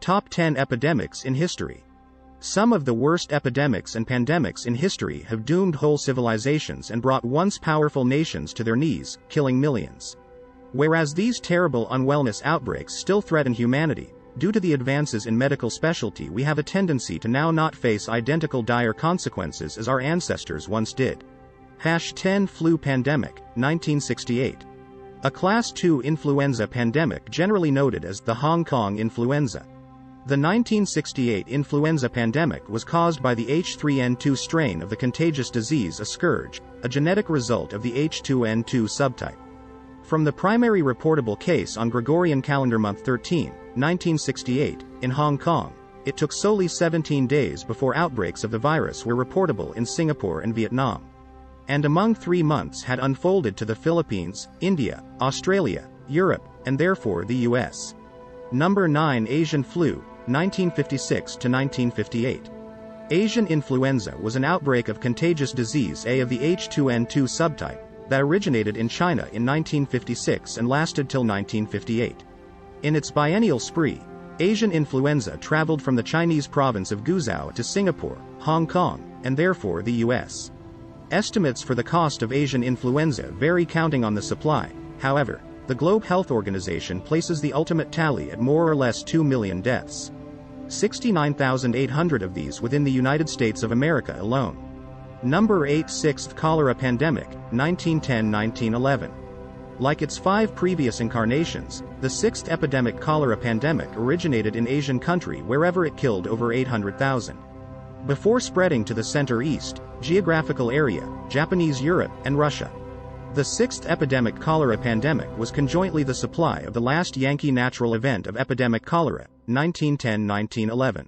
Top 10 Epidemics in History. Some of the worst epidemics and pandemics in history have doomed whole civilizations and brought once powerful nations to their knees, killing millions. Whereas these terrible unwellness outbreaks still threaten humanity, due to the advances in medical specialty, we have a tendency to now not face identical dire consequences as our ancestors once did. #10 Flu Pandemic, 1968. A Class II influenza pandemic generally noted as the Hong Kong influenza. The 1968 influenza pandemic was caused by the H3N2 strain of the contagious disease a scourge, a genetic result of the H2N2 subtype. From the primary reportable case on Gregorian calendar month 13, 1968, in Hong Kong, it took solely 17 days before outbreaks of the virus were reportable in Singapore and Vietnam. And among 3 months had unfolded to the Philippines, India, Australia, Europe, and therefore the US. 9 Asian Flu, 1956 to 1958. Asian influenza was an outbreak of contagious disease A of the H2N2 subtype, that originated in China in 1956 and lasted till 1958. In its biennial spree, Asian influenza traveled from the Chinese province of Guizhou to Singapore, Hong Kong, and therefore the US. Estimates for the cost of Asian influenza vary counting on the supply. However, the Globe Health Organization places the ultimate tally at more or less 2 million deaths. 69,800 of these within the United States of America alone. 8 Sixth Cholera Pandemic, 1910-1911. Like its 5 previous incarnations, the 6th epidemic cholera pandemic originated in Asian country wherever it killed over 800,000. Before spreading to the Center East, geographical area, Japanese Europe, and Russia. The 6th epidemic cholera pandemic was conjointly the supply of the last Yankee natural event of epidemic cholera, 1910-1911.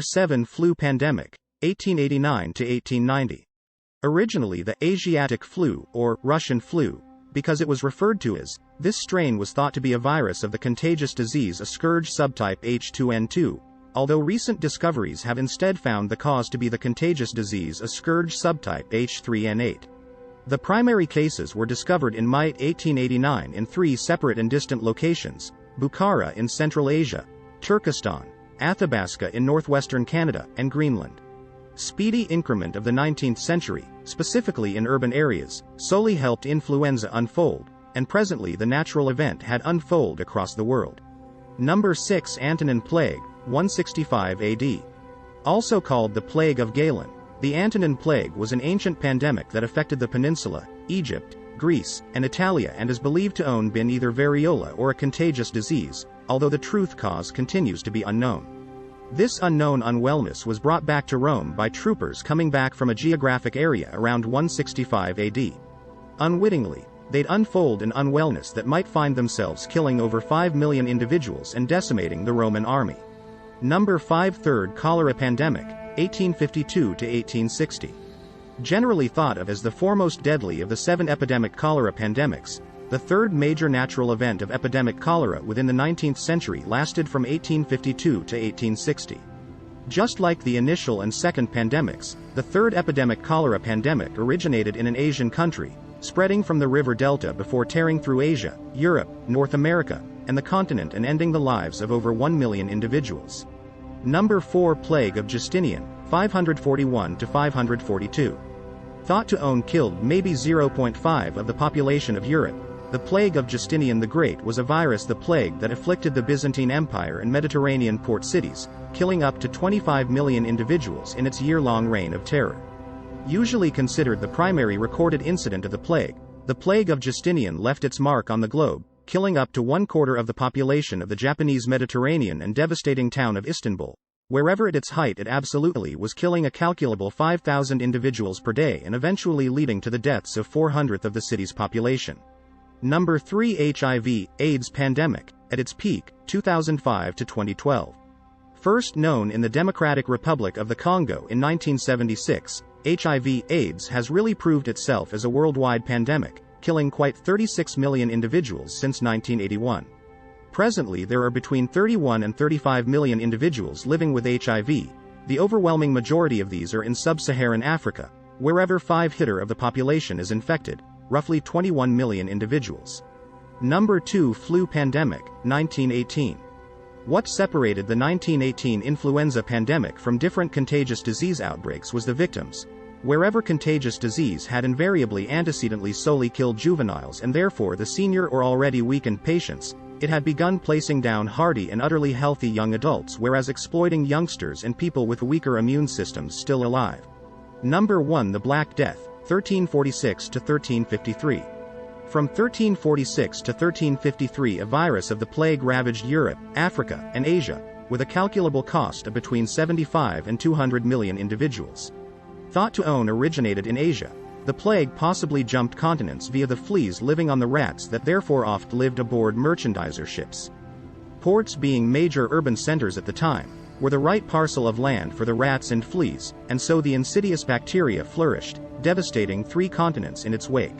7 Flu Pandemic, 1889 to 1890. Originally the Asiatic flu, or Russian flu, because it was referred to as, this strain was thought to be a virus of the contagious disease a scourge subtype H2N2, although recent discoveries have instead found the cause to be the contagious disease a scourge subtype H3N8. The primary cases were discovered in May 1889 in 3 separate and distant locations: Bukhara in Central Asia, Turkestan, Athabasca in northwestern Canada, and Greenland. Speedy increment of the 19th century, specifically in urban areas, solely helped influenza unfold, and presently the natural event had unfold across the world. 6 Antonine Plague, 165 AD. Also called the Plague of Galen, the Antonine Plague was an ancient pandemic that affected the peninsula, Egypt, Greece, and Italia and is believed to own been either variola or a contagious disease, although the truth cause continues to be unknown. This unknown unwellness was brought back to Rome by troopers coming back from a geographic area around 165 AD. Unwittingly, they'd unfold an unwellness that might find themselves killing over 5 million individuals and decimating the Roman army. 5 Third Cholera Pandemic, 1852 to 1860. Generally thought of as the foremost deadly of the 7 epidemic cholera pandemics, the third major natural event of epidemic cholera within the 19th century lasted from 1852 to 1860. Just like the initial and second pandemics, the third epidemic cholera pandemic originated in an Asian country, spreading from the river delta before tearing through Asia, Europe, North America, and the continent and ending the lives of over 1 million individuals. 4 Plague of Justinian, 541 to 542. Thought to own killed maybe 0.5 of the population of Europe, the Plague of Justinian the Great was a virus plague that afflicted the Byzantine Empire and Mediterranean port cities, killing up to 25 million individuals in its year-long reign of terror. Usually considered the primary recorded incident of the Plague of Justinian left its mark on the globe, killing up to 1/4 of the population of the Japanese Mediterranean and devastating town of Istanbul. Wherever at its height it absolutely was killing a calculable 5,000 individuals per day and eventually leading to the deaths of 400th of the city's population. 3 HIV/AIDS Pandemic, at its peak, 2005 to 2012. First known in the Democratic Republic of the Congo in 1976, HIV/AIDS has really proved itself as a worldwide pandemic, killing quite 36 million individuals since 1981. Presently there are between 31 and 35 million individuals living with HIV, the overwhelming majority of these are in sub-Saharan Africa, wherever 5% of the population is infected, roughly 21 million individuals. Number 2 Flu Pandemic, 1918. What separated the 1918 influenza pandemic from different contagious disease outbreaks was the victims. Wherever contagious disease had invariably antecedently solely killed juveniles and therefore the senior or already weakened patients, it had begun placing down hardy and utterly healthy young adults, whereas exploiting youngsters and people with weaker immune systems still alive. Number 1 The Black Death, 1346 to 1353. From 1346 to 1353 a virus of the plague ravaged Europe, Africa, and Asia, with a calculable cost of between 75 and 200 million individuals. Thought to own originated in Asia, the plague possibly jumped continents via the fleas living on the rats that therefore oft lived aboard merchandiser ships. Ports, being major urban centers at the time, were the right parcel of land for the rats and fleas, and so the insidious bacteria flourished, devastating 3 continents in its wake.